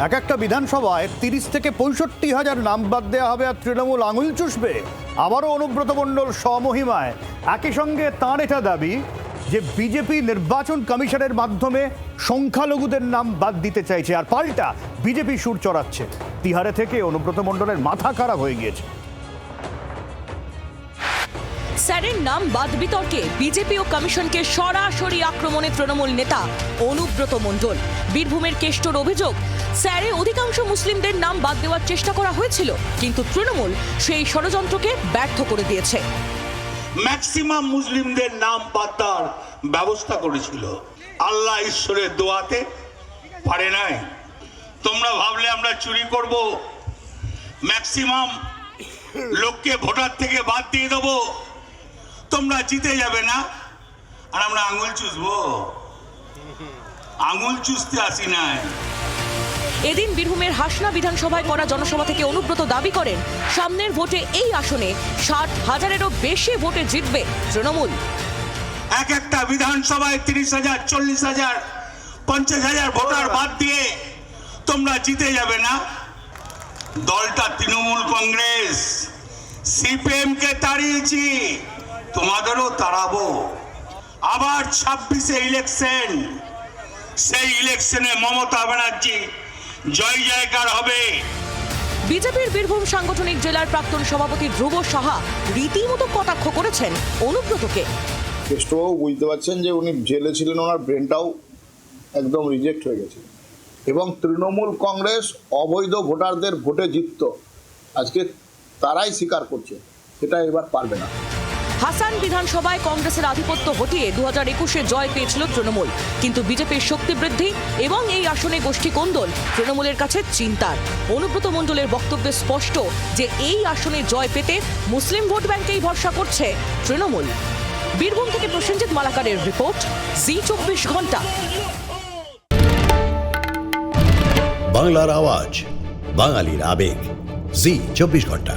এক একটা বিধানসভায় 30 থেকে 65,000 নাম বাদ দেওয়া হবে আর তৃণমূল আঙুল চুষবে। আবারও অনুব্রত মণ্ডল স্বমহিমায়। একই সঙ্গে তাঁর এটা দাবি যে বিজেপি নির্বাচন কমিশনের মাধ্যমে সংখ্যালঘুদের নাম বাদ দিতে চাইছে, আর পাল্টা বিজেপি সুর চড়াচ্ছে। তিহারে থেকে অনুব্রত মণ্ডলের মাথা খারাপ হয়ে গিয়েছে। স্যারের নাম বাদ বিতর্কে বিজেপি ও কমিশনকে সরাসরি আক্রমণে তৃণমূল নেতা অনুব্রত মণ্ডল। বীরভূমের কেষ্টর অভিযোগ, স্যারে অধিকাংশ মুসলিমদের নাম বাদ দেওয়ার চেষ্টা করা হয়েছিল, কিন্তু তৃণমূল সেই ষড়যন্ত্রকে ব্যর্থ করে দিয়েছে। ম্যাক্সিমাম মুসলিমদের নাম বাদ দেওয়ার ব্যবস্থা করেছিল, আল্লাহ ঈশ্বরের দোয়াতে পারে নাই। তোমরা ভাবলে আমরা চুরি করব, ম্যাক্সিমাম লোককে ভোটার থেকে বাদ দিয়ে দেবো, তোমরা জিতে যাবে না, আর আমরা আঙুল চুষবো? আঙুল চুষতে আসি নাই। এদিন বীরভূমের হাসনা বিধানসভায় করা জনসভা থেকে অনুব্রত দাবি করেন, সামনের ভোটে এই আসনে 60,000-এরও বেশি ভোটে জিতবে তৃণমূল। এক একটা বিধানসভায় 30,000, 40,000, 50,000 ভোটার বাদ দিয়ে তোমরা জিতে যাবে না। দলটা তৃণমূল কংগ্রেস, সিপিএম কে তাড়িয়েছি, তোমাদেরও তাড়াবো। আবার 26-এ ইলেকশন, সেই ইলেকশনে মমতা ব্যানার্জি জয় জয়কার হবে। বিজেপির বীরভূম সাংগঠনিক জেলার প্রাক্তন সভাপতি ধ্রুব সাহা রীতিমতো কটাক্ষ করেছেন অনুব্রতকে। কেষ্টবাবু বুঝতে পারছেন যে উনি জেলে ছিলেন, ওনার ব্রেনটাও একদম রিজেক্ট হয়ে গেছে, এবং তৃণমূল কংগ্রেস অবৈধ ভোটারদের ভোটে জিতত, আজকে তারাই স্বীকার করছে, সেটা এবার পারবে না। হাসান বিধানসভায় কংগ্রেসের আধিপত্য হটিয়ে 2021-এ জয় পেয়েছিল তৃণমূল, কিন্তু বিজেপির শক্তি বৃদ্ধি এবং এই আসনে গোষ্ঠী কোন্দল তৃণমূলের কাছে চিন্তার। অনুব্রত মণ্ডলের বক্তব্যে স্পষ্ট যে এই আসনে জয় পেতে মুসলিম ভোট ব্যাংকেই ভরসা করছে তৃণমূল। বীরভূম থেকে প্রসেনজিৎ মালাকারের রিপোর্ট, জি24 ঘন্টা। বাংলার আওয়াজ, বাঙালির আবেগ, জি24 ঘন্টা।